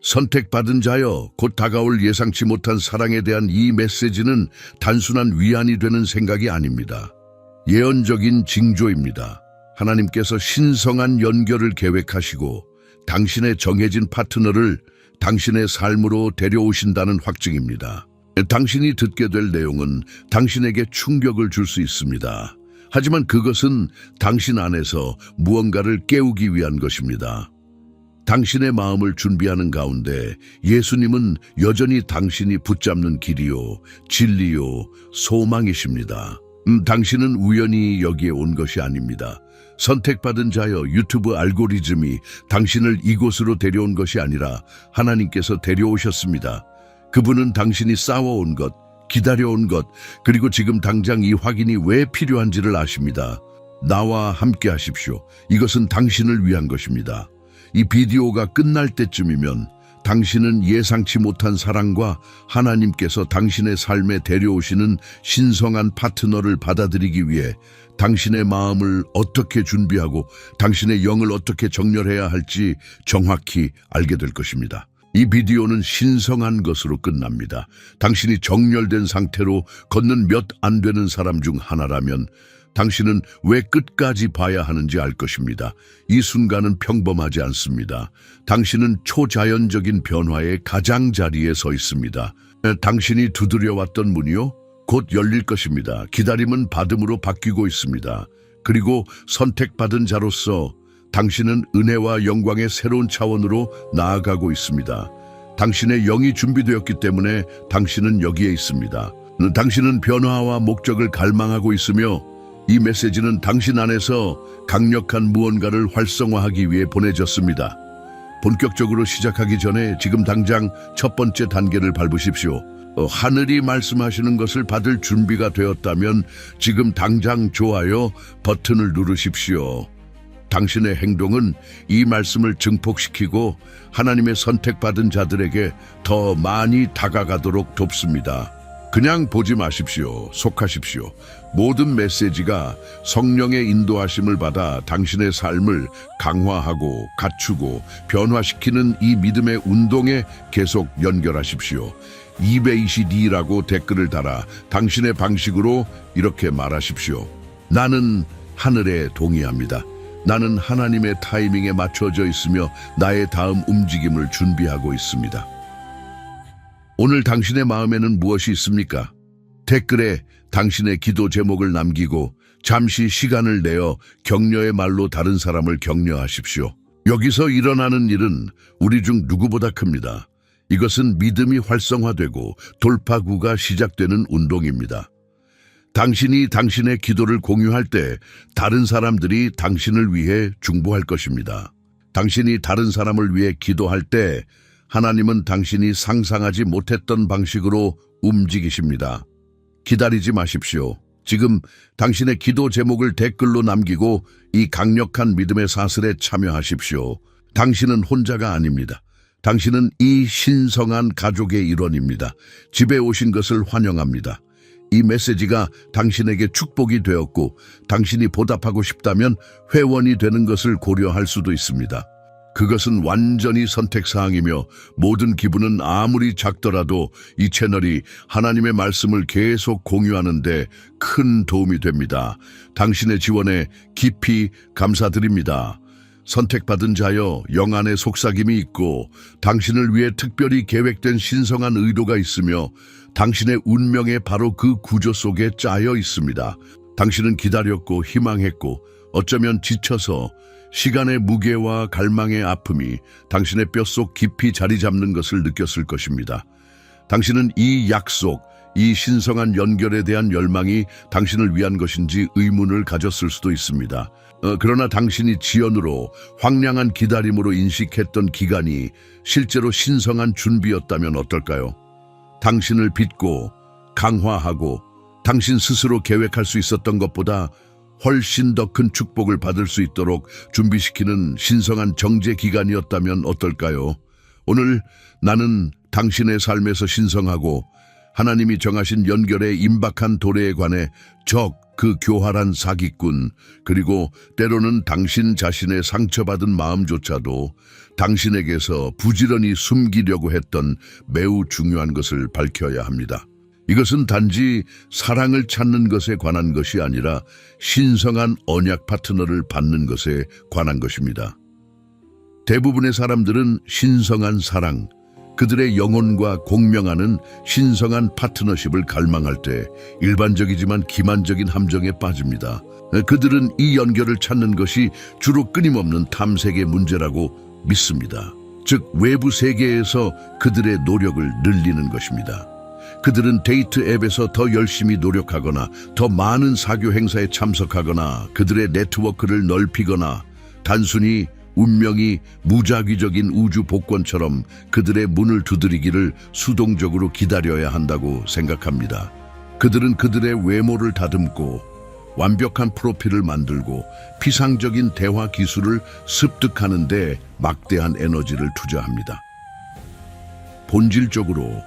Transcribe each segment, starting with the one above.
선택받은 자여, 곧 다가올 예상치 못한 사랑에 대한 이 메시지는 단순한 위안이 되는 생각이 아닙니다. 예언적인 징조입니다. 하나님께서 신성한 연결을 계획하시고 당신의 정해진 파트너를 당신의 삶으로 데려오신다는 확증입니다. 당신이 듣게 될 내용은 당신에게 충격을 줄 수 있습니다. 하지만 그것은 당신 안에서 무언가를 깨우기 위한 것입니다. 당신의 마음을 준비하는 가운데 예수님은 여전히 당신이 붙잡는 길이요, 진리요, 소망이십니다. 당신은 우연히 여기에 온 것이 아닙니다. 선택받은 자여, 유튜브 알고리즘이 당신을 이곳으로 데려온 것이 아니라 하나님께서 데려오셨습니다. 그분은 당신이 싸워온 것, 기다려온 것, 그리고 지금 당장 이 확인이 왜 필요한지를 아십니다. 나와 함께 하십시오. 이것은 당신을 위한 것입니다. 이 비디오가 끝날 때쯤이면 당신은 예상치 못한 사랑과 하나님께서 당신의 삶에 데려오시는 신성한 파트너를 받아들이기 위해 당신의 마음을 어떻게 준비하고 당신의 영을 어떻게 정렬해야 할지 정확히 알게 될 것입니다. 이 비디오는 신성한 것으로 끝납니다. 당신이 정렬된 상태로 걷는 몇 안 되는 사람 중 하나라면 당신은 왜 끝까지 봐야 하는지 알 것입니다. 이 순간은 평범하지 않습니다. 당신은 초자연적인 변화의 가장자리에 서 있습니다. 당신이 두드려왔던 문이요, 곧 열릴 것입니다. 기다림은 받음으로 바뀌고 있습니다. 그리고 선택받은 자로서 당신은 은혜와 영광의 새로운 차원으로 나아가고 있습니다. 당신의 영이 준비되었기 때문에 당신은 여기에 있습니다. 당신은 변화와 목적을 갈망하고 있으며 이 메시지는 당신 안에서 강력한 무언가를 활성화하기 위해 보내졌습니다. 본격적으로 시작하기 전에 지금 당장 첫 번째 단계를 밟으십시오. 하늘이 말씀하시는 것을 받을 준비가 되었다면 지금 당장 좋아요 버튼을 누르십시오. 당신의 행동은 이 말씀을 증폭시키고 하나님의 선택받은 자들에게 더 많이 다가가도록 돕습니다. 그냥 보지 마십시오. 속하십시오. 모든 메시지가 성령의 인도하심을 받아 당신의 삶을 강화하고 갖추고 변화시키는 이 믿음의 운동에 계속 연결하십시오. 222라고 댓글을 달아 당신의 방식으로 이렇게 말하십시오. 나는 하늘에 동의합니다. 나는 하나님의 타이밍에 맞춰져 있으며 나의 다음 움직임을 준비하고 있습니다. 오늘 당신의 마음에는 무엇이 있습니까? 댓글에 당신의 기도 제목을 남기고 잠시 시간을 내어 격려의 말로 다른 사람을 격려하십시오. 여기서 일어나는 일은 우리 중 누구보다 큽니다. 이것은 믿음이 활성화되고 돌파구가 시작되는 운동입니다. 당신이 당신의 기도를 공유할 때 다른 사람들이 당신을 위해 중보할 것입니다. 당신이 다른 사람을 위해 기도할 때 하나님은 당신이 상상하지 못했던 방식으로 움직이십니다. 기다리지 마십시오. 지금 당신의 기도 제목을 댓글로 남기고 이 강력한 믿음의 사슬에 참여하십시오. 당신은 혼자가 아닙니다. 당신은 이 신성한 가족의 일원입니다. 집에 오신 것을 환영합니다. 이 메시지가 당신에게 축복이 되었고 당신이 보답하고 싶다면 회원이 되는 것을 고려할 수도 있습니다. 그것은 완전히 선택사항이며 모든 기부는 아무리 작더라도 이 채널이 하나님의 말씀을 계속 공유하는 데 큰 도움이 됩니다. 당신의 지원에 깊이 감사드립니다. 선택받은 자여, 영안의 속삭임이 있고 당신을 위해 특별히 계획된 신성한 의도가 있으며 당신의 운명에 바로 그 구조 속에 짜여 있습니다. 당신은 기다렸고 희망했고 어쩌면 지쳐서 시간의 무게와 갈망의 아픔이 당신의 뼛속 깊이 자리 잡는 것을 느꼈을 것입니다. 당신은 이 약속, 이 신성한 연결에 대한 열망이 당신을 위한 것인지 의문을 가졌을 수도 있습니다. 그러나 당신이 지연으로 황량한 기다림으로 인식했던 기간이 실제로 신성한 준비였다면 어떨까요? 당신을 빚고 강화하고 당신 스스로 계획할 수 있었던 것보다 훨씬 더 큰 축복을 받을 수 있도록 준비시키는 신성한 정제 기간이었다면 어떨까요? 오늘 나는 당신의 삶에서 신성하고 하나님이 정하신 연결의 임박한 도래에 관해 그 교활한 사기꾼, 그리고 때로는 당신 자신의 상처받은 마음조차도 당신에게서 부지런히 숨기려고 했던 매우 중요한 것을 밝혀야 합니다. 이것은 단지 사랑을 찾는 것에 관한 것이 아니라 신성한 언약 파트너를 받는 것에 관한 것입니다. 대부분의 사람들은 신성한 사랑, 그들의 영혼과 공명하는 신성한 파트너십을 갈망할 때 일반적이지만 기만적인 함정에 빠집니다. 그들은 이 연결을 찾는 것이 주로 끊임없는 탐색의 문제라고 믿습니다. 즉, 외부 세계에서 그들의 노력을 늘리는 것입니다. 그들은 데이트 앱에서 더 열심히 노력하거나 더 많은 사교 행사에 참석하거나 그들의 네트워크를 넓히거나 단순히 운명이 무작위적인 우주 복권처럼 그들의 문을 두드리기를 수동적으로 기다려야 한다고 생각합니다. 그들은 그들의 외모를 다듬고 완벽한 프로필을 만들고 피상적인 대화 기술을 습득하는 데 막대한 에너지를 투자합니다. 본질적으로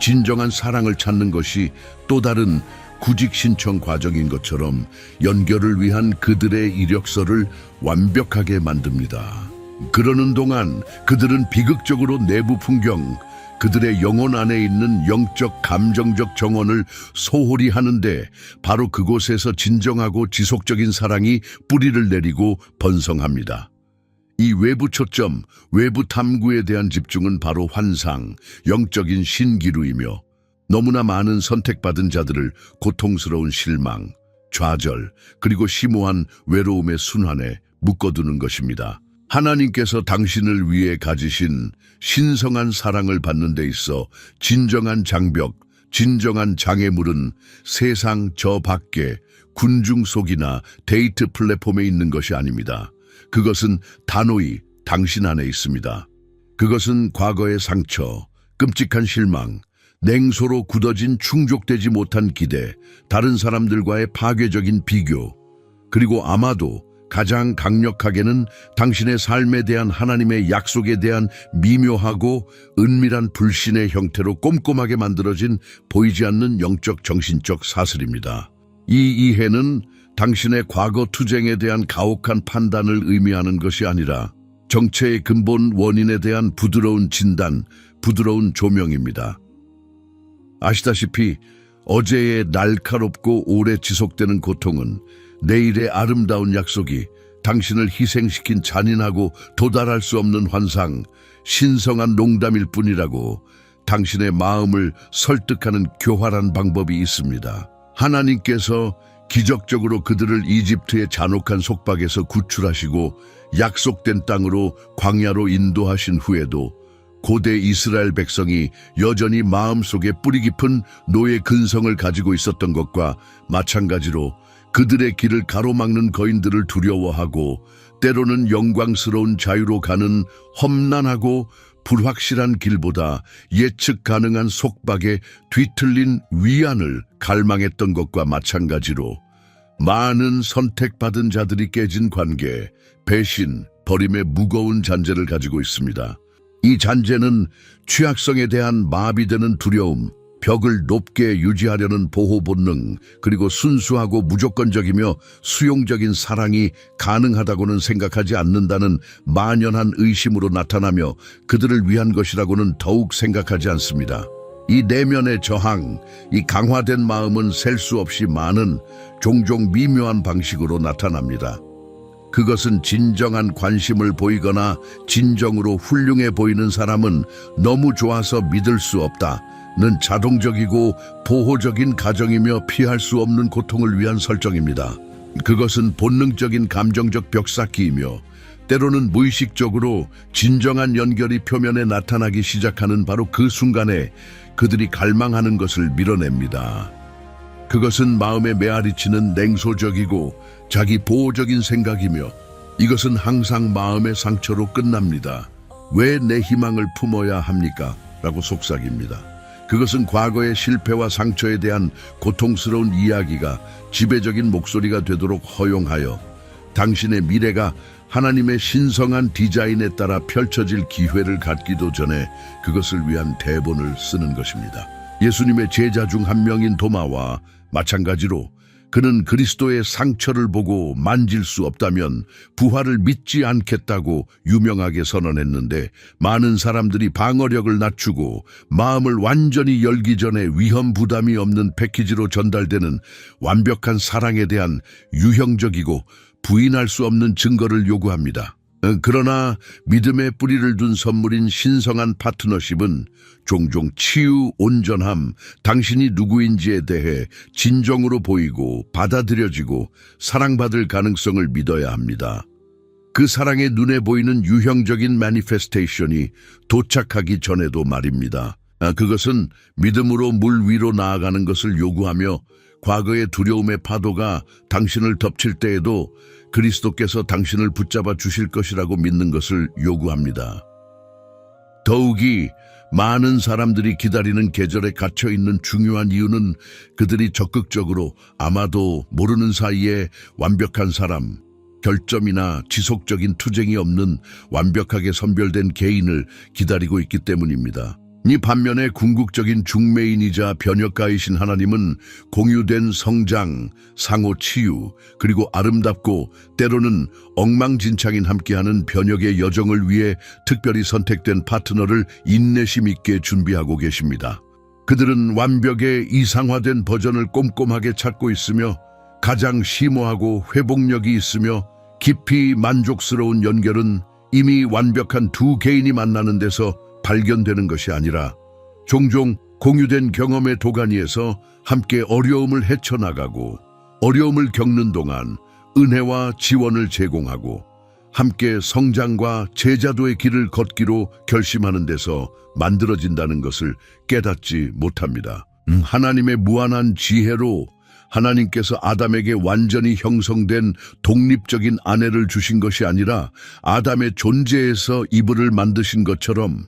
진정한 사랑을 찾는 것이 또 다른 구직 신청 과정인 것처럼 연결을 위한 그들의 이력서를 완벽하게 만듭니다. 그러는 동안 그들은 비극적으로 내부 풍경, 그들의 영혼 안에 있는 영적 감정적 정원을 소홀히 하는데 바로 그곳에서 진정하고 지속적인 사랑이 뿌리를 내리고 번성합니다. 이 외부 초점, 외부 탐구에 대한 집중은 바로 환상, 영적인 신기루이며 너무나 많은 선택받은 자들을 고통스러운 실망, 좌절, 그리고 심오한 외로움의 순환에 묶어두는 것입니다. 하나님께서 당신을 위해 가지신 신성한 사랑을 받는 데 있어 진정한 장벽, 진정한 장애물은 세상 저 밖에 군중 속이나 데이트 플랫폼에 있는 것이 아닙니다. 그것은 단호히 당신 안에 있습니다. 그것은 과거의 상처, 끔찍한 실망, 냉소로 굳어진 충족되지 못한 기대, 다른 사람들과의 파괴적인 비교, 그리고 아마도 가장 강력하게는 당신의 삶에 대한 하나님의 약속에 대한 미묘하고 은밀한 불신의 형태로 꼼꼼하게 만들어진 보이지 않는 영적 정신적 사슬입니다. 이 이해는 당신의 과거 투쟁에 대한 가혹한 판단을 의미하는 것이 아니라 정체의 근본 원인에 대한 부드러운 진단, 부드러운 조명입니다. 아시다시피 어제의 날카롭고 오래 지속되는 고통은 내일의 아름다운 약속이 당신을 희생시킨 잔인하고 도달할 수 없는 환상, 신성한 농담일 뿐이라고 당신의 마음을 설득하는 교활한 방법이 있습니다. 하나님께서 기적적으로 그들을 이집트의 잔혹한 속박에서 구출하시고 약속된 땅으로 광야로 인도하신 후에도 고대 이스라엘 백성이 여전히 마음속에 뿌리 깊은 노예 근성을 가지고 있었던 것과 마찬가지로 그들의 길을 가로막는 거인들을 두려워하고 때로는 영광스러운 자유로 가는 험난하고 불확실한 길보다 예측 가능한 속박에 뒤틀린 위안을 갈망했던 것과 마찬가지로 많은 선택받은 자들이 깨진 관계, 배신, 버림의 무거운 잔재를 가지고 있습니다. 이 잔재는 취약성에 대한 마비되는 두려움, 벽을 높게 유지하려는 보호 본능, 그리고 순수하고 무조건적이며 수용적인 사랑이 가능하다고는 생각하지 않는다는 만연한 의심으로 나타나며 그들을 위한 것이라고는 더욱 생각하지 않습니다. 이 내면의 저항, 이 강화된 마음은 셀 수 없이 많은 종종 미묘한 방식으로 나타납니다. 그것은 진정한 관심을 보이거나 진정으로 훌륭해 보이는 사람은 너무 좋아서 믿을 수 없다는 자동적이고 보호적인 가정이며 피할 수 없는 고통을 위한 설정입니다. 그것은 본능적인 감정적 벽쌓기이며 때로는 무의식적으로 진정한 연결이 표면에 나타나기 시작하는 바로 그 순간에 그들이 갈망하는 것을 밀어냅니다. 그것은 마음에 메아리치는 냉소적이고 자기 보호적인 생각이며 이것은 항상 마음의 상처로 끝납니다. 왜 내 희망을 품어야 합니까? 라고 속삭입니다. 그것은 과거의 실패와 상처에 대한 고통스러운 이야기가 지배적인 목소리가 되도록 허용하여 당신의 미래가 하나님의 신성한 디자인에 따라 펼쳐질 기회를 갖기도 전에 그것을 위한 대본을 쓰는 것입니다. 예수님의 제자 중 한 명인 도마와 마찬가지로 그는 그리스도의 상처를 보고 만질 수 없다면 부활을 믿지 않겠다고 유명하게 선언했는데, 많은 사람들이 방어력을 낮추고 마음을 완전히 열기 전에 위험 부담이 없는 패키지로 전달되는 완벽한 사랑에 대한 유형적이고 부인할 수 없는 증거를 요구합니다. 그러나 믿음의 뿌리를 둔 선물인 신성한 파트너십은 종종 치유, 온전함, 당신이 누구인지에 대해 진정으로 보이고 받아들여지고 사랑받을 가능성을 믿어야 합니다. 그 사랑의 눈에 보이는 유형적인 매니페스테이션이 도착하기 전에도 말입니다. 그것은 믿음으로 물 위로 나아가는 것을 요구하며, 과거의 두려움의 파도가 당신을 덮칠 때에도 그리스도께서 당신을 붙잡아 주실 것이라고 믿는 것을 요구합니다. 더욱이 많은 사람들이 기다리는 계절에 갇혀 있는 중요한 이유는 그들이 적극적으로, 아마도 모르는 사이에 완벽한 사람, 결점이나 지속적인 투쟁이 없는 완벽하게 선별된 개인을 기다리고 있기 때문입니다. 이 반면에 궁극적인 중매인이자 변혁가이신 하나님은 공유된 성장, 상호 치유, 그리고 아름답고 때로는 엉망진창인 함께하는 변혁의 여정을 위해 특별히 선택된 파트너를 인내심 있게 준비하고 계십니다. 그들은 완벽의 이상화된 버전을 꼼꼼하게 찾고 있으며, 가장 심오하고 회복력이 있으며 깊이 만족스러운 연결은 이미 완벽한 두 개인이 만나는 데서 발견되는 것이 아니라 종종 공유된 경험의 도가니에서 함께 어려움을 헤쳐나가고, 어려움을 겪는 동안 은혜와 지원을 제공하고 함께 성장과 제자도의 길을 걷기로 결심하는 데서 만들어진다는 것을 깨닫지 못합니다. 하나님의 무한한 지혜로 하나님께서 아담에게 완전히 형성된 독립적인 아내를 주신 것이 아니라 아담의 존재에서 이불을 만드신 것처럼,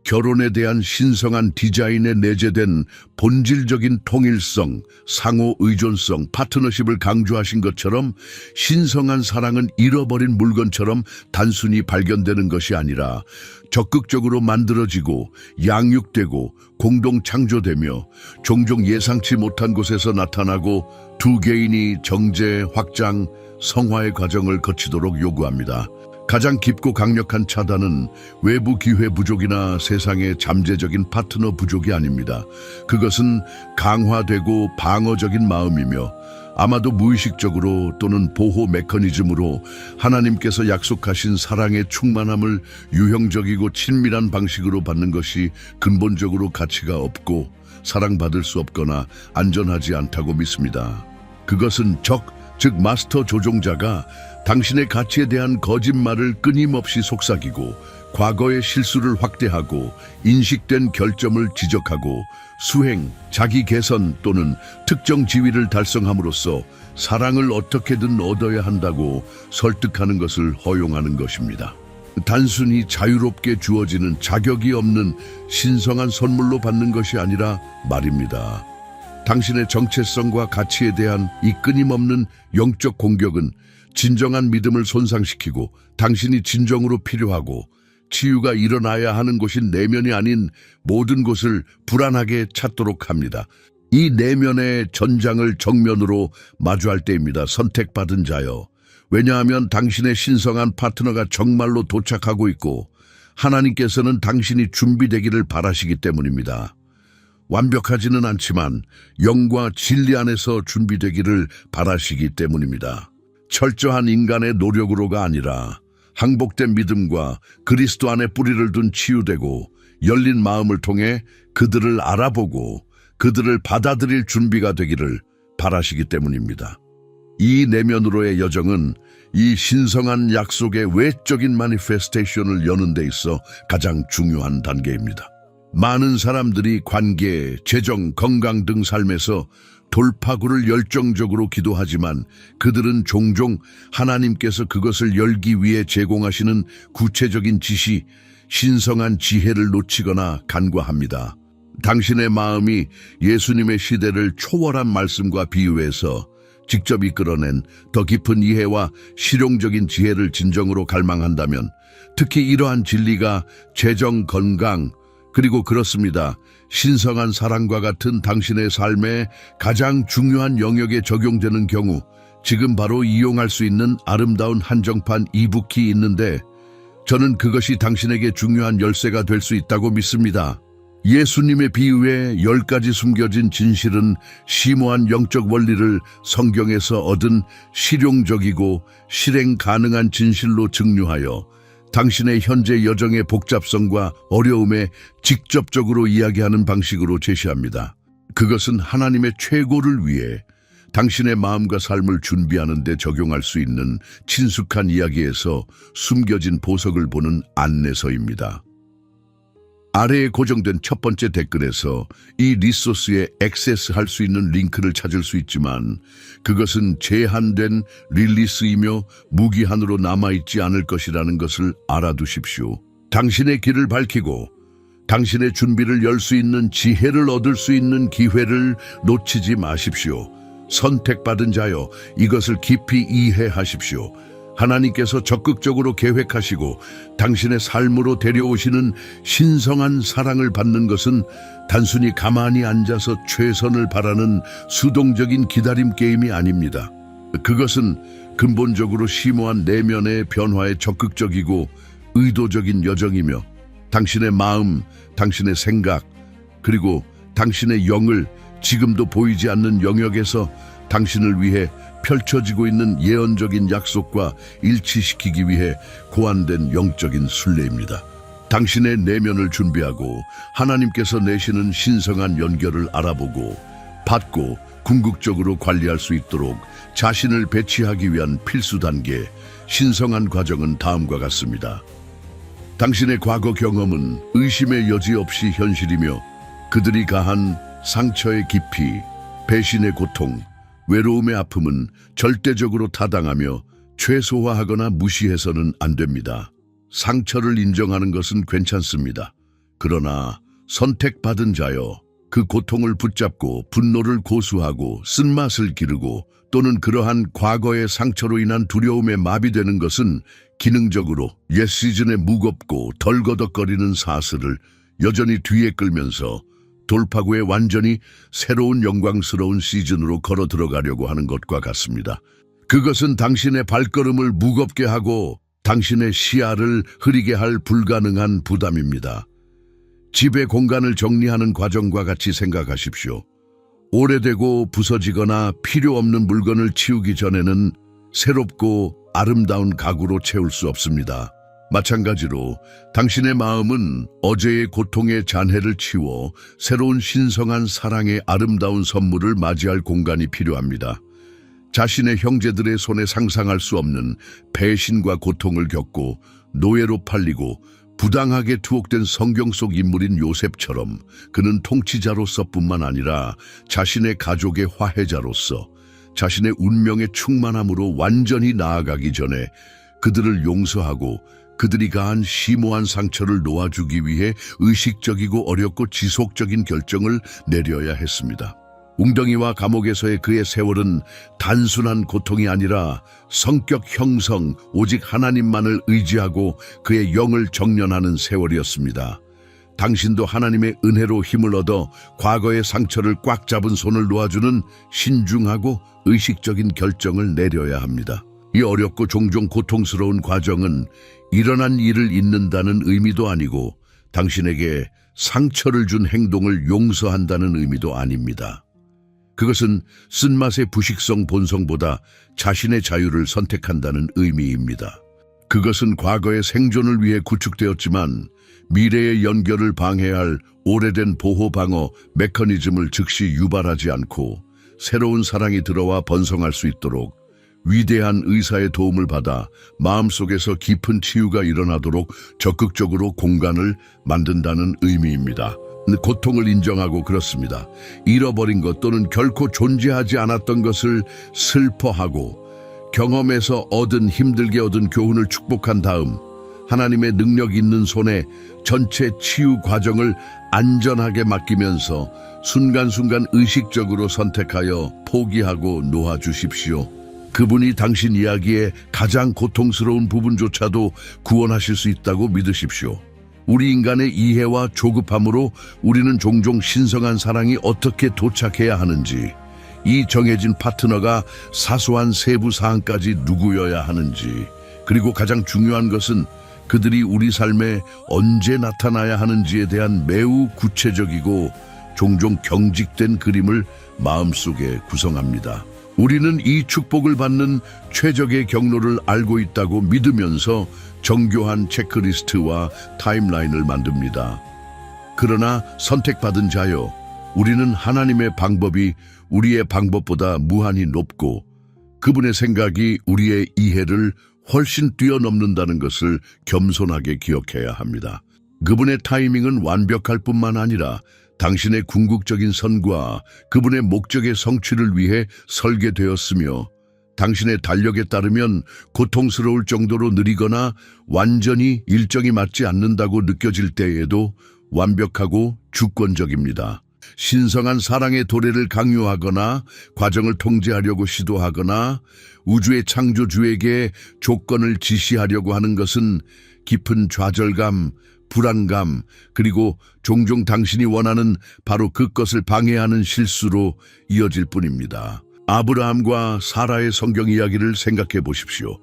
결혼에 대한 신성한 디자인에 내재된 본질적인 통일성, 상호 의존성, 파트너십을 강조하신 것처럼, 신성한 사랑은 잃어버린 물건처럼 단순히 발견되는 것이 아니라 적극적으로 만들어지고 양육되고 공동 창조되며 종종 예상치 못한 곳에서 나타나고 두 개인이 정제, 확장, 성화의 과정을 거치도록 요구합니다. 가장 깊고 강력한 차단은 외부 기회 부족이나 세상의 잠재적인 파트너 부족이 아닙니다. 그것은 강화되고 방어적인 마음이며, 아마도 무의식적으로 또는 보호 메커니즘으로 하나님께서 약속하신 사랑의 충만함을 유형적이고 친밀한 방식으로 받는 것이 근본적으로 가치가 없고 사랑받을 수 없거나 안전하지 않다고 믿습니다. 그것은 즉 마스터 조종자가 당신의 가치에 대한 거짓말을 끊임없이 속삭이고, 과거의 실수를 확대하고, 인식된 결점을 지적하고, 수행, 자기 개선 또는 특정 지위를 달성함으로써 사랑을 어떻게든 얻어야 한다고 설득하는 것을 허용하는 것입니다. 단순히 자유롭게 주어지는 자격이 없는 신성한 선물로 받는 것이 아니라 말입니다. 당신의 정체성과 가치에 대한 이 끊임없는 영적 공격은 진정한 믿음을 손상시키고, 당신이 진정으로 필요하고 치유가 일어나야 하는 곳인 내면이 아닌 모든 곳을 불안하게 찾도록 합니다. 이 내면의 전장을 정면으로 마주할 때입니다. 선택받은 자여. 왜냐하면 당신의 신성한 파트너가 정말로 도착하고 있고, 하나님께서는 당신이 준비되기를 바라시기 때문입니다. 완벽하지는 않지만 영과 진리 안에서 준비되기를 바라시기 때문입니다. 철저한 인간의 노력으로가 아니라 항복된 믿음과 그리스도 안에 뿌리를 둔 치유되고 열린 마음을 통해 그들을 알아보고 그들을 받아들일 준비가 되기를 바라시기 때문입니다. 이 내면으로의 여정은 이 신성한 약속의 외적인 마니페스테이션을 여는 데 있어 가장 중요한 단계입니다. 많은 사람들이 관계, 재정, 건강 등 삶에서 돌파구를 열정적으로 기도하지만, 그들은 종종 하나님께서 그것을 열기 위해 제공하시는 구체적인 지시, 신성한 지혜를 놓치거나 간과합니다. 당신의 마음이 예수님의 시대를 초월한 말씀과 비유해서 직접 이끌어낸 더 깊은 이해와 실용적인 지혜를 진정으로 갈망한다면, 특히 이러한 진리가 재정, 건강, 그리고 그렇습니다. 신성한 사랑과 같은 당신의 삶에 가장 중요한 영역에 적용되는 경우 지금 바로 이용할 수 있는 아름다운 한정판 이북이 있는데 저는 그것이 당신에게 중요한 열쇠가 될 수 있다고 믿습니다. 예수님의 비유에 10가지 숨겨진 진실은 심오한 영적 원리를 성경에서 얻은 실용적이고 실행 가능한 진실로 증류하여 당신의 현재 여정의 복잡성과 어려움에 직접적으로 이야기하는 방식으로 제시합니다. 그것은 하나님의 최고를 위해 당신의 마음과 삶을 준비하는 데 적용할 수 있는 친숙한 이야기에서 숨겨진 보석을 보는 안내서입니다. 아래에 고정된 첫 번째 댓글에서 이 리소스에 액세스할 수 있는 링크를 찾을 수 있지만 그것은 제한된 릴리스이며 무기한으로 남아있지 않을 것이라는 것을 알아두십시오. 당신의 길을 밝히고 당신의 준비를 열 수 있는 지혜를 얻을 수 있는 기회를 놓치지 마십시오. 선택받은 자여, 이것을 깊이 이해하십시오. 하나님께서 적극적으로 계획하시고 당신의 삶으로 데려오시는 신성한 사랑을 받는 것은 단순히 가만히 앉아서 최선을 바라는 수동적인 기다림 게임이 아닙니다. 그것은 근본적으로 심오한 내면의 변화에 적극적이고 의도적인 여정이며 당신의 마음, 당신의 생각, 그리고 당신의 영을 지금도 보이지 않는 영역에서 당신을 위해 펼쳐지고 있는 예언적인 약속과 일치시키기 위해 고안된 영적인 순례입니다. 당신의 내면을 준비하고 하나님께서 내시는 신성한 연결을 알아보고 받고 궁극적으로 관리할 수 있도록 자신을 배치하기 위한 필수 단계, 신성한 과정은 다음과 같습니다. 당신의 과거 경험은 의심의 여지 없이 현실이며 그들이 가한 상처의 깊이, 배신의 고통, 외로움의 아픔은 절대적으로 타당하며 최소화하거나 무시해서는 안 됩니다. 상처를 인정하는 것은 괜찮습니다. 그러나 선택받은 자여, 그 고통을 붙잡고 분노를 고수하고 쓴맛을 기르고 또는 그러한 과거의 상처로 인한 두려움에 마비되는 것은 기능적으로 옛 시즌의 무겁고 덜거덕거리는 사슬을 여전히 뒤에 끌면서 돌파구에 완전히 새로운 영광스러운 시즌으로 걸어 들어가려고 하는 것과 같습니다. 그것은 당신의 발걸음을 무겁게 하고 당신의 시야를 흐리게 할 불가능한 부담입니다. 집의 공간을 정리하는 과정과 같이 생각하십시오. 오래되고 부서지거나 필요 없는 물건을 치우기 전에는 새롭고 아름다운 가구로 채울 수 없습니다. 마찬가지로 당신의 마음은 어제의 고통의 잔해를 치워 새로운 신성한 사랑의 아름다운 선물을 맞이할 공간이 필요합니다. 자신의 형제들의 손에 상상할 수 없는 배신과 고통을 겪고 노예로 팔리고 부당하게 투옥된 성경 속 인물인 요셉처럼 그는 통치자로서뿐만 아니라 자신의 가족의 화해자로서 자신의 운명의 충만함으로 완전히 나아가기 전에 그들을 용서하고 그들이 가한 심오한 상처를 놓아주기 위해 의식적이고 어렵고 지속적인 결정을 내려야 했습니다. 웅덩이와 감옥에서의 그의 세월은 단순한 고통이 아니라 성격 형성, 오직 하나님만을 의지하고 그의 영을 정련하는 세월이었습니다. 당신도 하나님의 은혜로 힘을 얻어 과거의 상처를 꽉 잡은 손을 놓아주는 신중하고 의식적인 결정을 내려야 합니다. 이 어렵고 종종 고통스러운 과정은 일어난 일을 잊는다는 의미도 아니고 당신에게 상처를 준 행동을 용서한다는 의미도 아닙니다. 그것은 쓴맛의 부식성 본성보다 자신의 자유를 선택한다는 의미입니다. 그것은 과거의 생존을 위해 구축되었지만 미래의 연결을 방해할 오래된 보호방어 메커니즘을 즉시 유발하지 않고 새로운 사랑이 들어와 번성할 수 있도록 위대한 의사의 도움을 받아 마음속에서 깊은 치유가 일어나도록 적극적으로 공간을 만든다는 의미입니다. 고통을 인정하고 그렇습니다. 잃어버린 것 또는 결코 존재하지 않았던 것을 슬퍼하고 경험에서 힘들게 얻은 교훈을 축복한 다음 하나님의 능력 있는 손에 전체 치유 과정을 안전하게 맡기면서 순간순간 의식적으로 선택하여 포기하고 놓아주십시오. 그분이 당신 이야기의 가장 고통스러운 부분조차도 구원하실 수 있다고 믿으십시오. 우리 인간의 이해와 조급함으로 우리는 종종 신성한 사랑이 어떻게 도착해야 하는지, 이 정해진 파트너가 사소한 세부 사항까지 누구여야 하는지, 그리고 가장 중요한 것은 그들이 우리 삶에 언제 나타나야 하는지에 대한 매우 구체적이고 종종 경직된 그림을 마음속에 구성합니다. 우리는 이 축복을 받는 최적의 경로를 알고 있다고 믿으면서 정교한 체크리스트와 타임라인을 만듭니다. 그러나 선택받은 자여, 우리는 하나님의 방법이 우리의 방법보다 무한히 높고 그분의 생각이 우리의 이해를 훨씬 뛰어넘는다는 것을 겸손하게 기억해야 합니다. 그분의 타이밍은 완벽할 뿐만 아니라 당신의 궁극적인 선과 그분의 목적의 성취를 위해 설계되었으며, 당신의 달력에 따르면 고통스러울 정도로 느리거나 완전히 일정이 맞지 않는다고 느껴질 때에도 완벽하고 주권적입니다. 신성한 사랑의 도래를 강요하거나 과정을 통제하려고 시도하거나 우주의 창조주에게 조건을 지시하려고 하는 것은 깊은 좌절감, 불안감, 그리고 종종 당신이 원하는 바로 그것을 방해하는 실수로 이어질 뿐입니다. 아브라함과 사라의 성경 이야기를 생각해 보십시오.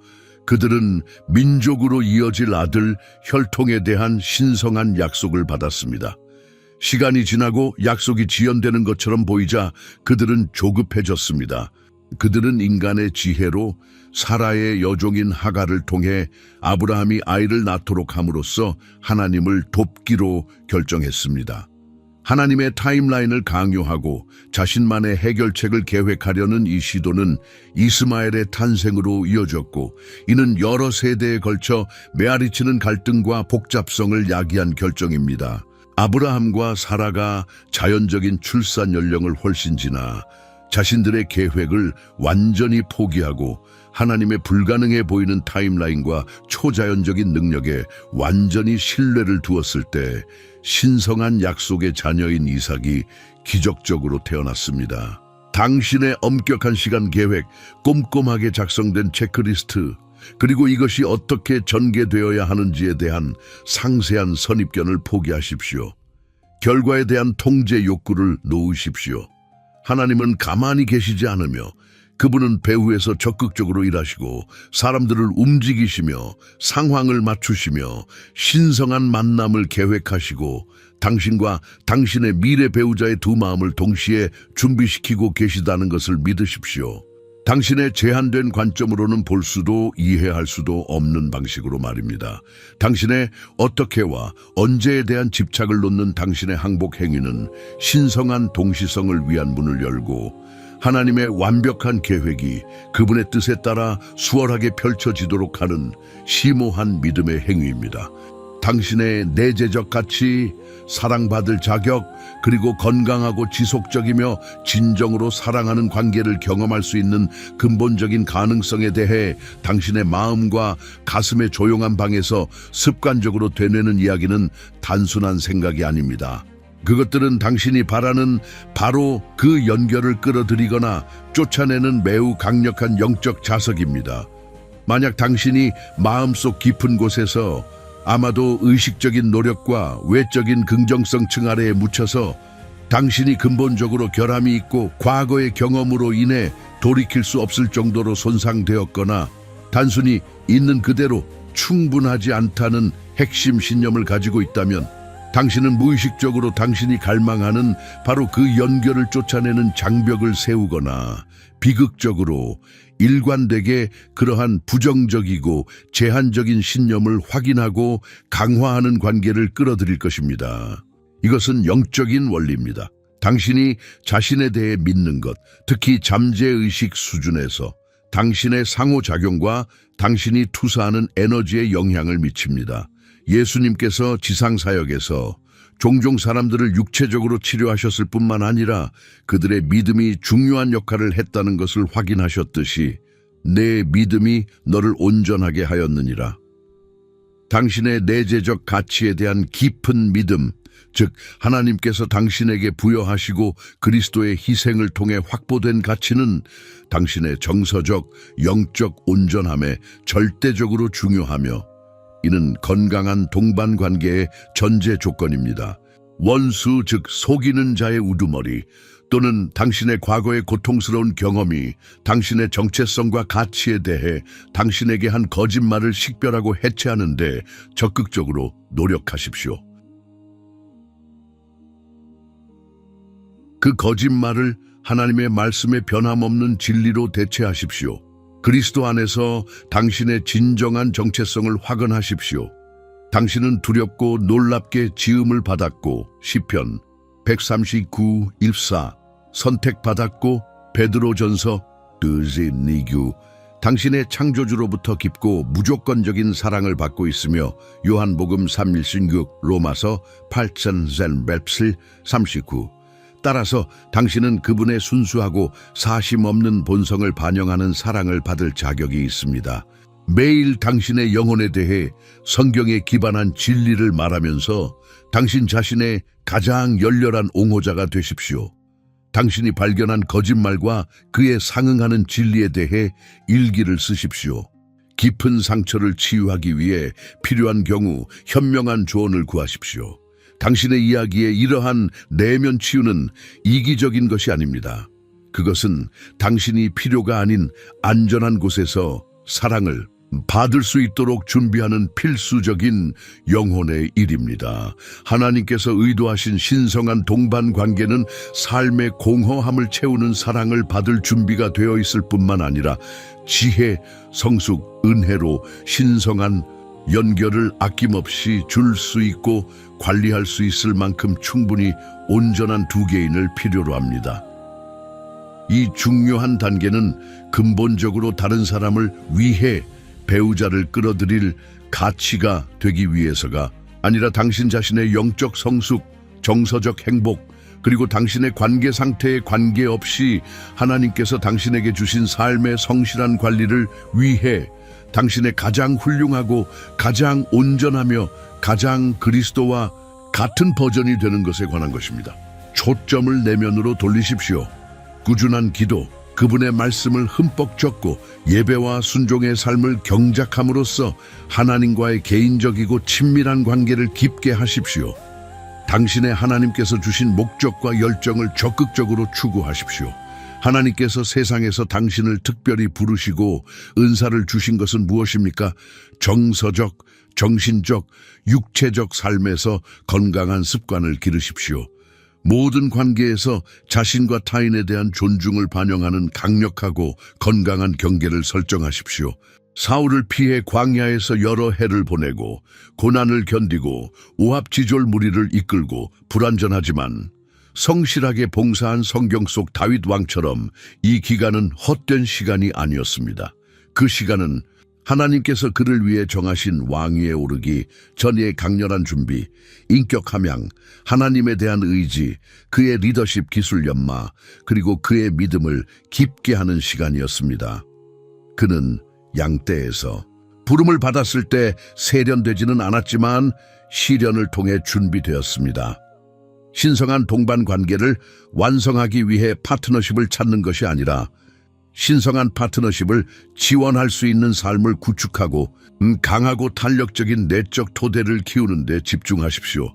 그들은 민족으로 이어질 아들 혈통에 대한 신성한 약속을 받았습니다. 시간이 지나고 약속이 지연되는 것처럼 보이자 그들은 조급해졌습니다. 그들은 인간의 지혜로 사라의 여종인 하갈을 통해 아브라함이 아이를 낳도록 함으로써 하나님을 돕기로 결정했습니다. 하나님의 타임라인을 강요하고 자신만의 해결책을 계획하려는 이 시도는 이스마엘의 탄생으로 이어졌고, 이는 여러 세대에 걸쳐 메아리치는 갈등과 복잡성을 야기한 결정입니다. 아브라함과 사라가 자연적인 출산 연령을 훨씬 지나 자신들의 계획을 완전히 포기하고 하나님의 불가능해 보이는 타임라인과 초자연적인 능력에 완전히 신뢰를 두었을 때 신성한 약속의 자녀인 이삭이 기적적으로 태어났습니다. 당신의 엄격한 시간 계획, 꼼꼼하게 작성된 체크리스트, 그리고 이것이 어떻게 전개되어야 하는지에 대한 상세한 선입견을 포기하십시오. 결과에 대한 통제 욕구를 놓으십시오. 하나님은 가만히 계시지 않으며 그분은 배후에서 적극적으로 일하시고 사람들을 움직이시며 상황을 맞추시며 신성한 만남을 계획하시고 당신과 당신의 미래 배우자의 두 마음을 동시에 준비시키고 계시다는 것을 믿으십시오. 당신의 제한된 관점으로는 볼 수도 이해할 수도 없는 방식으로 말입니다. 당신의 어떻게와 언제에 대한 집착을 놓는 당신의 항복 행위는 신성한 동시성을 위한 문을 열고 하나님의 완벽한 계획이 그분의 뜻에 따라 수월하게 펼쳐지도록 하는 심오한 믿음의 행위입니다. 당신의 내재적 가치, 사랑받을 자격, 그리고 건강하고 지속적이며 진정으로 사랑하는 관계를 경험할 수 있는 근본적인 가능성에 대해 당신의 마음과 가슴의 조용한 방에서 습관적으로 되뇌는 이야기는 단순한 생각이 아닙니다. 그것들은 당신이 바라는 바로 그 연결을 끌어들이거나 쫓아내는 매우 강력한 영적 자석입니다. 만약 당신이 마음속 깊은 곳에서 아마도 의식적인 노력과 외적인 긍정성 층 아래에 묻혀서 당신이 근본적으로 결함이 있고 과거의 경험으로 인해 돌이킬 수 없을 정도로 손상되었거나 단순히 있는 그대로 충분하지 않다는 핵심 신념을 가지고 있다면 당신은 무의식적으로 당신이 갈망하는 바로 그 연결을 쫓아내는 장벽을 세우거나 비극적으로 일관되게 그러한 부정적이고 제한적인 신념을 확인하고 강화하는 관계를 끌어들일 것입니다. 이것은 영적인 원리입니다. 당신이 자신에 대해 믿는 것, 특히 잠재의식 수준에서 당신의 상호작용과 당신이 투사하는 에너지에 영향을 미칩니다. 예수님께서 지상사역에서 종종 사람들을 육체적으로 치료하셨을 뿐만 아니라 그들의 믿음이 중요한 역할을 했다는 것을 확인하셨듯이 내 믿음이 너를 온전하게 하였느니라. 당신의 내재적 가치에 대한 깊은 믿음, 즉 하나님께서 당신에게 부여하시고 그리스도의 희생을 통해 확보된 가치는 당신의 정서적, 영적 온전함에 절대적으로 중요하며 이는 건강한 동반 관계의 전제 조건입니다. 원수, 즉 속이는 자의 우두머리, 또는 당신의 과거의 고통스러운 경험이 당신의 정체성과 가치에 대해 당신에게 한 거짓말을 식별하고 해체하는 데 적극적으로 노력하십시오. 그 거짓말을 하나님의 말씀의 변함없는 진리로 대체하십시오. 그리스도 안에서 당신의 진정한 정체성을 확언하십시오. 당신은 두렵고 놀랍게 지음을 받았고 시편 139:14 선택받았고 베드로전서 2:2 당신의 창조주로부터 깊고 무조건적인 사랑을 받고 있으며 요한복음 3:16 로마서 8:39 따라서 당신은 그분의 순수하고 사심 없는 본성을 반영하는 사랑을 받을 자격이 있습니다. 매일 당신의 영혼에 대해 성경에 기반한 진리를 말하면서 당신 자신의 가장 열렬한 옹호자가 되십시오. 당신이 발견한 거짓말과 그에 상응하는 진리에 대해 일기를 쓰십시오. 깊은 상처를 치유하기 위해 필요한 경우 현명한 조언을 구하십시오. 당신의 이야기에 이러한 내면 치유는 이기적인 것이 아닙니다. 그것은 당신이 필요가 아닌 안전한 곳에서 사랑을 받을 수 있도록 준비하는 필수적인 영혼의 일입니다. 하나님께서 의도하신 신성한 동반 관계는 삶의 공허함을 채우는 사랑을 받을 준비가 되어 있을 뿐만 아니라 지혜, 성숙, 은혜로 신성한 연결을 아낌없이 줄 수 있고 관리할 수 있을 만큼 충분히 온전한 두 개인을 필요로 합니다. 이 중요한 단계는 근본적으로 다른 사람을 위해 배우자를 끌어들일 가치가 되기 위해서가 아니라 당신 자신의 영적 성숙, 정서적 행복, 그리고 당신의 관계 상태에 관계없이 하나님께서 당신에게 주신 삶의 성실한 관리를 위해 당신의 가장 훌륭하고 가장 온전하며 가장 그리스도와 같은 버전이 되는 것에 관한 것입니다. 초점을 내면으로 돌리십시오. 꾸준한 기도, 그분의 말씀을 흠뻑 적고 예배와 순종의 삶을 경작함으로써 하나님과의 개인적이고 친밀한 관계를 깊게 하십시오. 당신의 하나님께서 주신 목적과 열정을 적극적으로 추구하십시오. 하나님께서 세상에서 당신을 특별히 부르시고 은사를 주신 것은 무엇입니까? 정서적, 정신적, 육체적 삶에서 건강한 습관을 기르십시오. 모든 관계에서 자신과 타인에 대한 존중을 반영하는 강력하고 건강한 경계를 설정하십시오. 사울을 피해 광야에서 여러 해를 보내고 고난을 견디고 오합지졸 무리를 이끌고 불완전하지만 성실하게 봉사한 성경 속 다윗 왕처럼 이 기간은 헛된 시간이 아니었습니다. 그 시간은 하나님께서 그를 위해 정하신 왕위에 오르기 전의 강렬한 준비, 인격 함양, 하나님에 대한 의지, 그의 리더십 기술 연마, 그리고 그의 믿음을 깊게 하는 시간이었습니다. 그는 양떼에서 부름을 받았을 때 세련되지는 않았지만 시련을 통해 준비되었습니다. 신성한 동반 관계를 완성하기 위해 파트너십을 찾는 것이 아니라 신성한 파트너십을 지원할 수 있는 삶을 구축하고 강하고 탄력적인 내적 토대를 키우는 데 집중하십시오.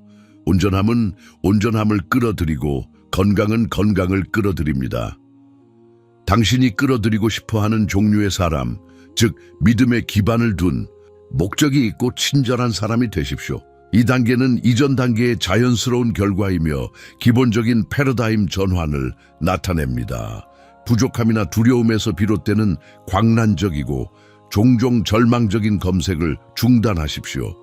온전함은 온전함을 끌어들이고 건강은 건강을 끌어들입니다. 당신이 끌어들이고 싶어하는 종류의 사람, 즉 믿음의 기반을 둔 목적이 있고 친절한 사람이 되십시오. 이 단계는 이전 단계의 자연스러운 결과이며 기본적인 패러다임 전환을 나타냅니다. 부족함이나 두려움에서 비롯되는 광란적이고 종종 절망적인 검색을 중단하십시오.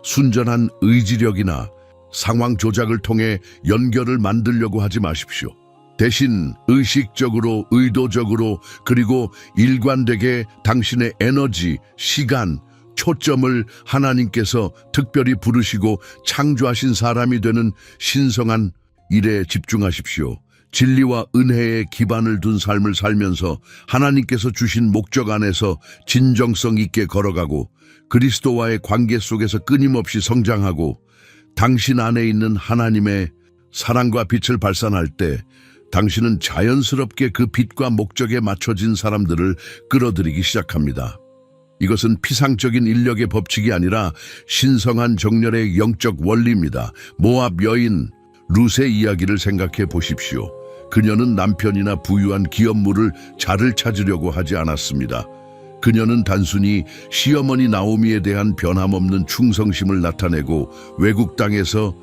순전한 의지력이나 상황 조작을 통해 연결을 만들려고 하지 마십시오. 대신 의식적으로, 의도적으로, 그리고 일관되게 당신의 에너지, 시간, 초점을 하나님께서 특별히 부르시고 창조하신 사람이 되는 신성한 일에 집중하십시오. 진리와 은혜에 기반을 둔 삶을 살면서 하나님께서 주신 목적 안에서 진정성 있게 걸어가고 그리스도와의 관계 속에서 끊임없이 성장하고 당신 안에 있는 하나님의 사랑과 빛을 발산할 때 당신은 자연스럽게 그 빛과 목적에 맞춰진 사람들을 끌어들이기 시작합니다. 이것은 피상적인 인력의 법칙이 아니라 신성한 정렬의 영적 원리입니다. 모압 여인 룻의 이야기를 생각해 보십시오. 그녀는 남편이나 부유한 기업물을 자를 찾으려고 하지 않았습니다. 그녀는 단순히 시어머니 나오미에 대한 변함없는 충성심을 나타내고 외국 땅에서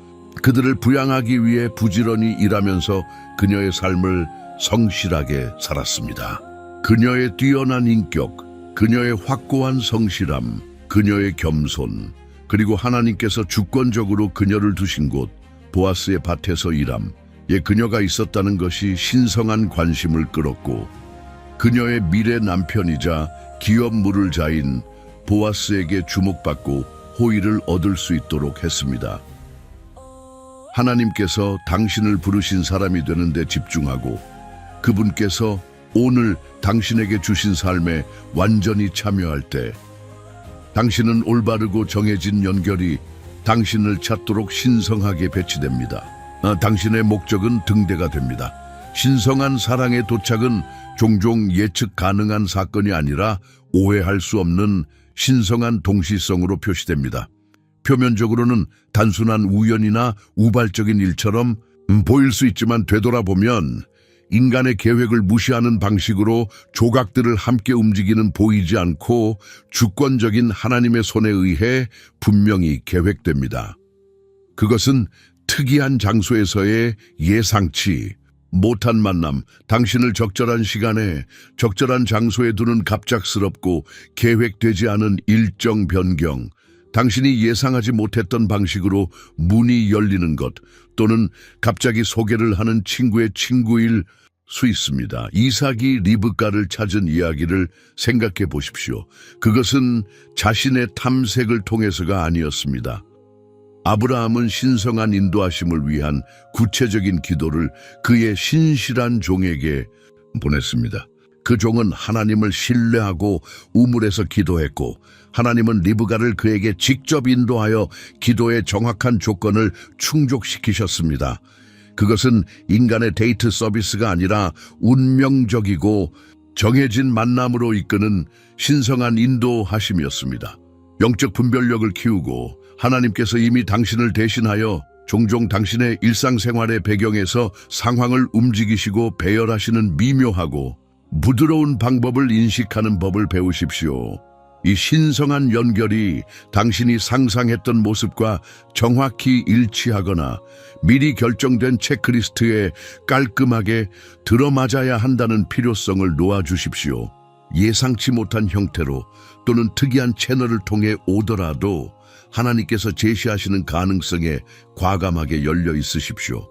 그들을 부양하기 위해 부지런히 일하면서 그녀의 삶을 성실하게 살았습니다. 그녀의 뛰어난 인격, 그녀의 확고한 성실함, 그녀의 겸손, 그리고 하나님께서 주권적으로 그녀를 두신 곳 보아스의 밭에서 일함, 그녀가 있었다는 것이 신성한 관심을 끌었고 그녀의 미래 남편이자 기업 물을 자인 보아스에게 주목받고 호의를 얻을 수 있도록 했습니다. 하나님께서 당신을 부르신 사람이 되는 데 집중하고 그분께서 오늘 당신에게 주신 삶에 완전히 참여할 때 당신은 올바르고 정해진 연결이 당신을 찾도록 신성하게 배치됩니다. 당신의 목적은 등대가 됩니다. 신성한 사랑의 도착은 종종 예측 가능한 사건이 아니라 오해할 수 없는 신성한 동시성으로 표시됩니다. 표면적으로는 단순한 우연이나 우발적인 일처럼 보일 수 있지만 되돌아보면 인간의 계획을 무시하는 방식으로 조각들을 함께 움직이는 보이지 않고 주권적인 하나님의 손에 의해 분명히 계획됩니다. 그것은 특이한 장소에서의 예상치 못한 만남, 당신을 적절한 시간에 적절한 장소에 두는 갑작스럽고 계획되지 않은 일정 변경, 당신이 예상하지 못했던 방식으로 문이 열리는 것, 또는 갑자기 소개를 하는 친구의 친구일 수 있습니다. 이삭이 리브가를 찾은 이야기를 생각해 보십시오. 그것은 자신의 탐색을 통해서가 아니었습니다. 아브라함은 신성한 인도하심을 위한 구체적인 기도를 그의 신실한 종에게 보냈습니다. 그 종은 하나님을 신뢰하고 우물에서 기도했고 하나님은 리브가를 그에게 직접 인도하여 기도의 정확한 조건을 충족시키셨습니다. 그것은 인간의 데이트 서비스가 아니라 운명적이고 정해진 만남으로 이끄는 신성한 인도하심이었습니다. 영적 분별력을 키우고 하나님께서 이미 당신을 대신하여 종종 당신의 일상생활의 배경에서 상황을 움직이시고 배열하시는 미묘하고 부드러운 방법을 인식하는 법을 배우십시오. 이 신성한 연결이 당신이 상상했던 모습과 정확히 일치하거나 미리 결정된 체크리스트에 깔끔하게 들어맞아야 한다는 필요성을 놓아주십시오. 예상치 못한 형태로 또는 특이한 채널을 통해 오더라도 하나님께서 제시하시는 가능성에 과감하게 열려 있으십시오.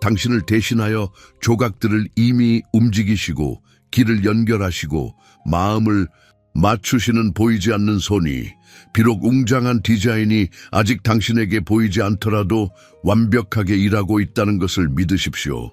당신을 대신하여 조각들을 이미 움직이시고 길을 연결하시고 마음을 맞추시는 보이지 않는 손이 비록 웅장한 디자인이 아직 당신에게 보이지 않더라도 완벽하게 일하고 있다는 것을 믿으십시오.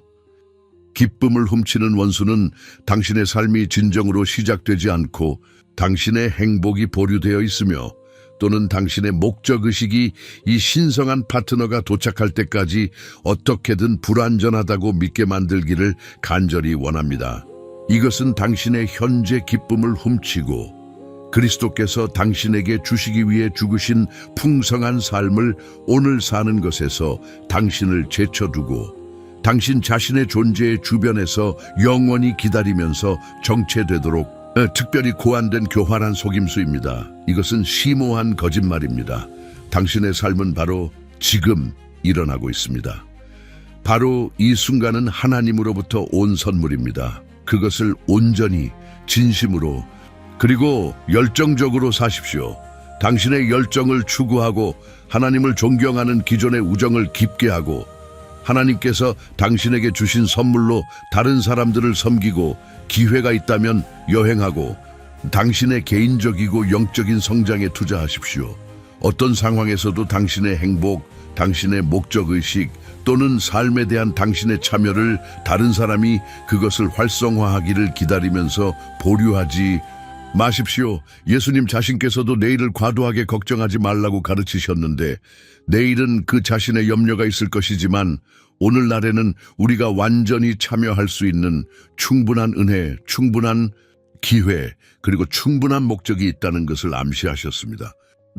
기쁨을 훔치는 원수는 당신의 삶이 진정으로 시작되지 않고 당신의 행복이 보류되어 있으며 또는 당신의 목적의식이 이 신성한 파트너가 도착할 때까지 어떻게든 불완전하다고 믿게 만들기를 간절히 원합니다. 이것은 당신의 현재 기쁨을 훔치고 그리스도께서 당신에게 주시기 위해 죽으신 풍성한 삶을 오늘 사는 것에서 당신을 제쳐두고 당신 자신의 존재의 주변에서 영원히 기다리면서 정체되도록 특별히 고안된 교활한 속임수입니다. 이것은 심오한 거짓말입니다. 당신의 삶은 바로 지금 일어나고 있습니다. 바로 이 순간은 하나님으로부터 온 선물입니다. 그것을 온전히 진심으로 그리고 열정적으로 사십시오. 당신의 열정을 추구하고 하나님을 존경하는 기존의 우정을 깊게 하고 하나님께서 당신에게 주신 선물로 다른 사람들을 섬기고 기회가 있다면 여행하고 당신의 개인적이고 영적인 성장에 투자하십시오. 어떤 상황에서도 당신의 행복, 당신의 목적의식 또는 삶에 대한 당신의 참여를 다른 사람이 그것을 활성화하기를 기다리면서 보류하지 마십시오. 예수님 자신께서도 내일을 과도하게 걱정하지 말라고 가르치셨는데 내일은 그 자신의 염려가 있을 것이지만 오늘날에는 우리가 완전히 참여할 수 있는 충분한 은혜, 충분한 기회, 그리고 충분한 목적이 있다는 것을 암시하셨습니다.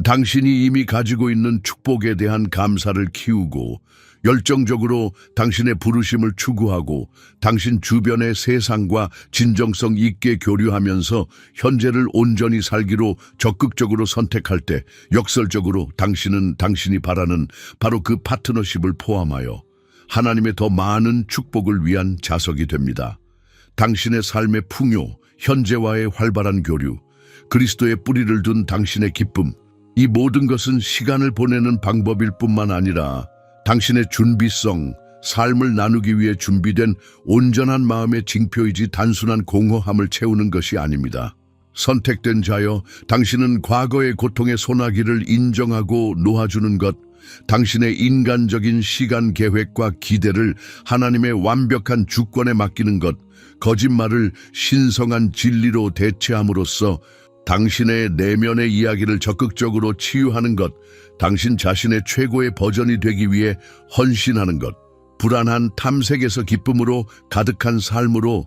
당신이 이미 가지고 있는 축복에 대한 감사를 키우고 열정적으로 당신의 부르심을 추구하고 당신 주변의 세상과 진정성 있게 교류하면서 현재를 온전히 살기로 적극적으로 선택할 때 역설적으로 당신은 당신이 바라는 바로 그 파트너십을 포함하여 하나님의 더 많은 축복을 위한 자석이 됩니다. 당신의 삶의 풍요, 현재와의 활발한 교류, 그리스도의 뿌리를 둔 당신의 기쁨, 이 모든 것은 시간을 보내는 방법일 뿐만 아니라 당신의 준비성, 삶을 나누기 위해 준비된 온전한 마음의 징표이지 단순한 공허함을 채우는 것이 아닙니다. 선택된 자여, 당신은 과거의 고통의 소나기를 인정하고 놓아주는 것, 당신의 인간적인 시간 계획과 기대를 하나님의 완벽한 주권에 맡기는 것, 거짓말을 신성한 진리로 대체함으로써 당신의 내면의 이야기를 적극적으로 치유하는 것, 당신 자신의 최고의 버전이 되기 위해 헌신하는 것, 불안한 탐색에서 기쁨으로 가득한 삶으로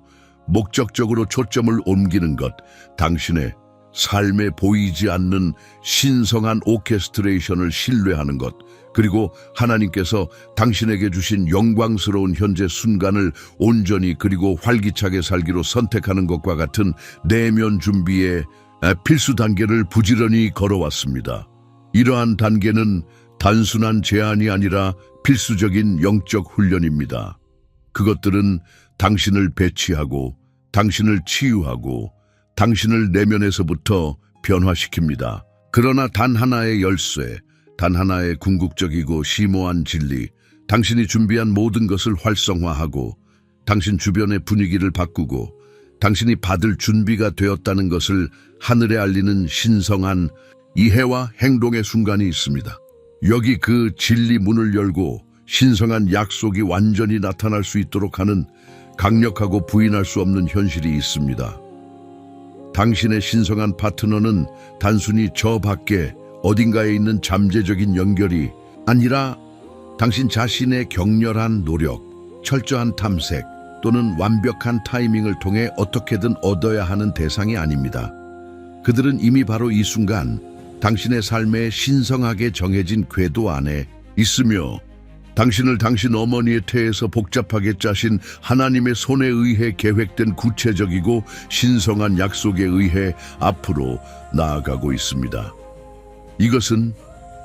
목적적으로 초점을 옮기는 것, 당신의 삶에 보이지 않는 신성한 오케스트레이션을 신뢰하는 것, 그리고 하나님께서 당신에게 주신 영광스러운 현재 순간을 온전히 그리고 활기차게 살기로 선택하는 것과 같은 내면 준비의 필수 단계를 부지런히 걸어왔습니다. 이러한 단계는 단순한 제안이 아니라 필수적인 영적 훈련입니다. 그것들은 당신을 배치하고 당신을 치유하고 당신을 내면에서부터 변화시킵니다. 그러나 단 하나의 열쇠, 단 하나의 궁극적이고 심오한 진리, 당신이 준비한 모든 것을 활성화하고 당신 주변의 분위기를 바꾸고 당신이 받을 준비가 되었다는 것을 하늘에 알리는 신성한 이해와 행동의 순간이 있습니다. 여기 그 진리 문을 열고 신성한 약속이 완전히 나타날 수 있도록 하는 강력하고 부인할 수 없는 현실이 있습니다. 당신의 신성한 파트너는 단순히 저 밖에 어딘가에 있는 잠재적인 연결이 아니라 당신 자신의 격렬한 노력, 철저한 탐색 또는 완벽한 타이밍을 통해 어떻게든 얻어야 하는 대상이 아닙니다. 그들은 이미 바로 이 순간 당신의 삶에 신성하게 정해진 궤도 안에 있으며 당신을 당신 어머니의 태에서 복잡하게 짜신 하나님의 손에 의해 계획된 구체적이고 신성한 약속에 의해 앞으로 나아가고 있습니다. 이것은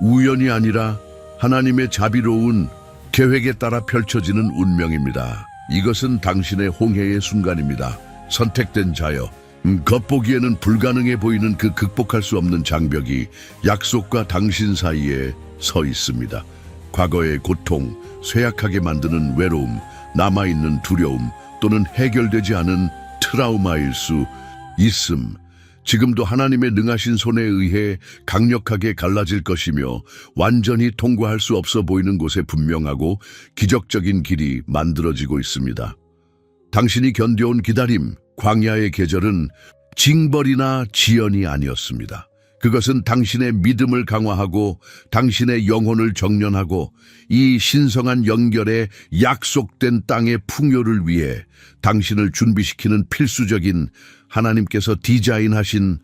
우연이 아니라 하나님의 자비로운 계획에 따라 펼쳐지는 운명입니다. 이것은 당신의 홍해의 순간입니다. 선택된 자여, 겉보기에는 불가능해 보이는 그 극복할 수 없는 장벽이 약속과 당신 사이에 서 있습니다. 과거의 고통, 쇠약하게 만드는 외로움, 남아있는 두려움 또는 해결되지 않은 트라우마일 수 있음. 지금도 하나님의 능하신 손에 의해 강력하게 갈라질 것이며 완전히 통과할 수 없어 보이는 곳에 분명하고 기적적인 길이 만들어지고 있습니다. 당신이 견뎌온 기다림, 광야의 계절은 징벌이나 지연이 아니었습니다. 그것은 당신의 믿음을 강화하고 당신의 영혼을 정련하고 이 신성한 연결의 약속된 땅의 풍요를 위해 당신을 준비시키는 필수적인 하나님께서 디자인하신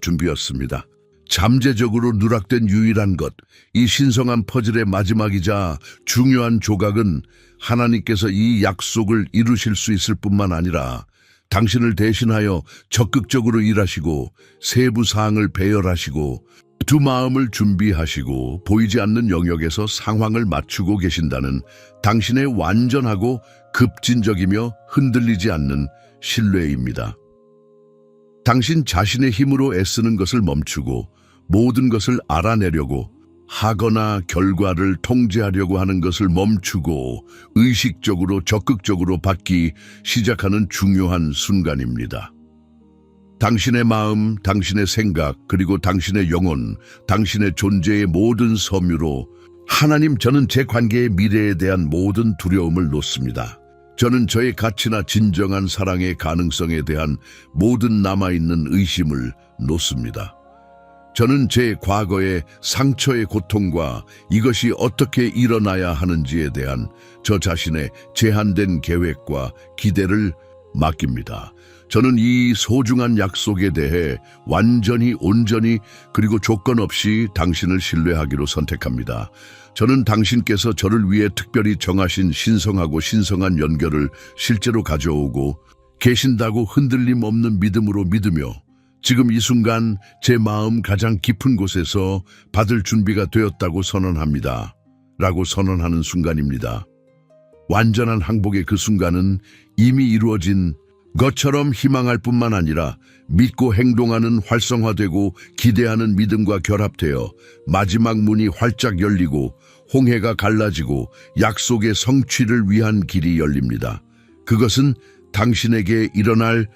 준비였습니다. 잠재적으로 누락된 유일한 것, 이 신성한 퍼즐의 마지막이자 중요한 조각은 하나님께서 이 약속을 이루실 수 있을 뿐만 아니라 당신을 대신하여 적극적으로 일하시고 세부 사항을 배열하시고 두 마음을 준비하시고 보이지 않는 영역에서 상황을 맞추고 계신다는 당신의 완전하고 급진적이며 흔들리지 않는 신뢰입니다. 당신 자신의 힘으로 애쓰는 것을 멈추고 모든 것을 알아내려고 하거나 결과를 통제하려고 하는 것을 멈추고 의식적으로 적극적으로 받기 시작하는 중요한 순간입니다. 당신의 마음, 당신의 생각, 그리고 당신의 영혼, 당신의 존재의 모든 섬유로 하나님, 저는 제 관계의 미래에 대한 모든 두려움을 놓습니다. 저는 저의 가치나 진정한 사랑의 가능성에 대한 모든 남아있는 의심을 놓습니다. 저는 제 과거의 상처의 고통과 이것이 어떻게 일어나야 하는지에 대한 저 자신의 제한된 계획과 기대를 맡깁니다. 저는 이 소중한 약속에 대해 완전히 온전히 그리고 조건 없이 당신을 신뢰하기로 선택합니다. 저는 당신께서 저를 위해 특별히 정하신 신성하고 신성한 연결을 실제로 가져오고 계신다고 흔들림 없는 믿음으로 믿으며 지금 이 순간 제 마음 가장 깊은 곳에서 받을 준비가 되었다고 선언합니다. 라고 선언하는 순간입니다. 완전한 항복의 그 순간은 이미 이루어진 것처럼 희망할 뿐만 아니라 믿고 행동하는 활성화되고 기대하는 믿음과 결합되어 마지막 문이 활짝 열리고 홍해가 갈라지고 약속의 성취를 위한 길이 열립니다. 그것은 당신에게 일어날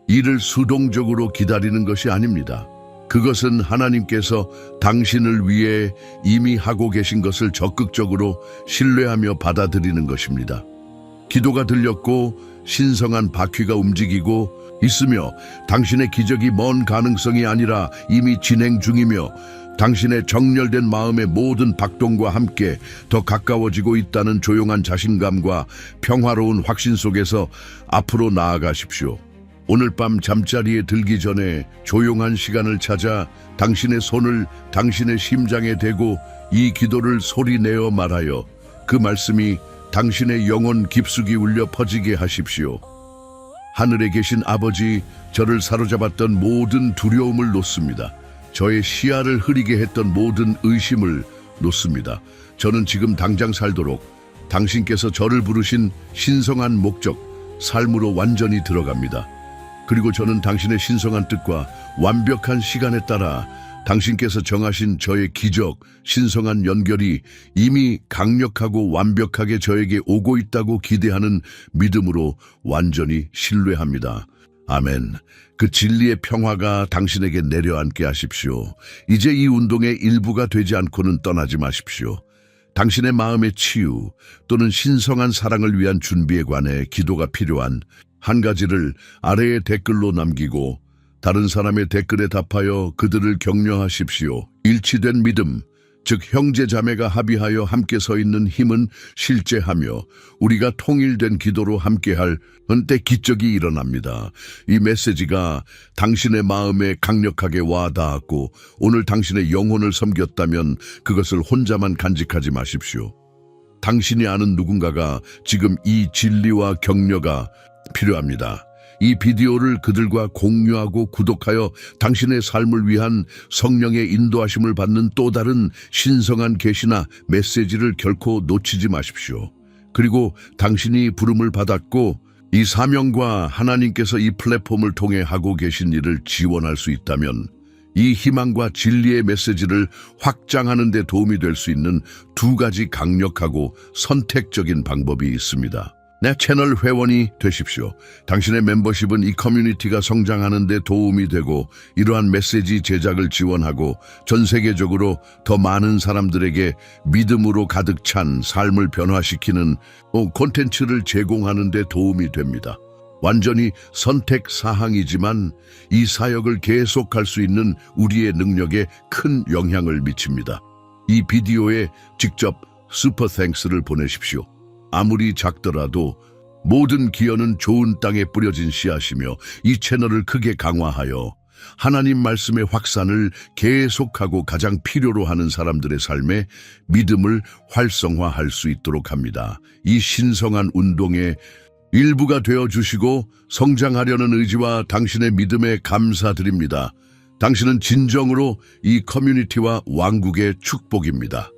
일을 수동적으로 기다리는 것이 아닙니다. 그것은 하나님께서 당신을 위해 이미 하고 계신 것을 적극적으로 신뢰하며 받아들이는 것입니다. 기도가 들렸고 신성한 바퀴가 움직이고 있으며 당신의 기적이 먼 가능성이 아니라 이미 진행 중이며 당신의 정렬된 마음의 모든 박동과 함께 더 가까워지고 있다는 조용한 자신감과 평화로운 확신 속에서 앞으로 나아가십시오. 오늘 밤 잠자리에 들기 전에 조용한 시간을 찾아 당신의 손을 당신의 심장에 대고 이 기도를 소리내어 말하여 그 말씀이 당신의 영혼 깊숙이 울려 퍼지게 하십시오. 하늘에 계신 아버지, 저를 사로잡았던 모든 두려움을 놓습니다. 저의 시야를 흐리게 했던 모든 의심을 놓습니다. 저는 지금 당장 살도록 당신께서 저를 부르신 신성한 목적, 삶으로 완전히 들어갑니다. 그리고 저는 당신의 신성한 뜻과 완벽한 시간에 따라 당신께서 정하신 저의 기적, 신성한 연결이 이미 강력하고 완벽하게 저에게 오고 있다고 기대하는 믿음으로 완전히 신뢰합니다. 아멘. 그 진리의 평화가 당신에게 내려앉게 하십시오. 이제 이 운동의 일부가 되지 않고는 떠나지 마십시오. 당신의 마음의 치유 또는 신성한 사랑을 위한 준비에 관해 기도가 필요한 한 가지를 아래의 댓글로 남기고 다른 사람의 댓글에 답하여 그들을 격려하십시오. 일치된 믿음, 즉 형제 자매가 합의하여 함께 서 있는 힘은 실제하며 우리가 통일된 기도로 함께할 은때 기적이 일어납니다. 이 메시지가 당신의 마음에 강력하게 와닿았고 오늘 당신의 영혼을 섬겼다면 그것을 혼자만 간직하지 마십시오. 당신이 아는 누군가가 지금 이 진리와 격려가 필요합니다. 이 비디오를 그들과 공유하고 구독하여 당신의 삶을 위한 성령의 인도하심을 받는 또 다른 신성한 계시나 메시지를 결코 놓치지 마십시오. 그리고 당신이 부름을 받았고 이 사명과 하나님께서 이 플랫폼을 통해 하고 계신 일을 지원할 수 있다면 이 희망과 진리의 메시지를 확장하는 데 도움이 될 수 있는 두 가지 강력하고 선택적인 방법이 있습니다. 내 채널 회원이 되십시오. 당신의 멤버십은 이 커뮤니티가 성장하는 데 도움이 되고 이러한 메시지 제작을 지원하고 전 세계적으로 더 많은 사람들에게 믿음으로 가득 찬 삶을 변화시키는 콘텐츠를 제공하는 데 도움이 됩니다. 완전히 선택 사항이지만 이 사역을 계속할 수 있는 우리의 능력에 큰 영향을 미칩니다. 이 비디오에 직접 슈퍼 땡스를 보내십시오. 아무리 작더라도 모든 기여는 좋은 땅에 뿌려진 씨앗이며 이 채널을 크게 강화하여 하나님 말씀의 확산을 계속하고 가장 필요로 하는 사람들의 삶에 믿음을 활성화할 수 있도록 합니다. 이 신성한 운동의 일부가 되어주시고 성장하려는 의지와 당신의 믿음에 감사드립니다. 당신은 진정으로 이 커뮤니티와 왕국의 축복입니다.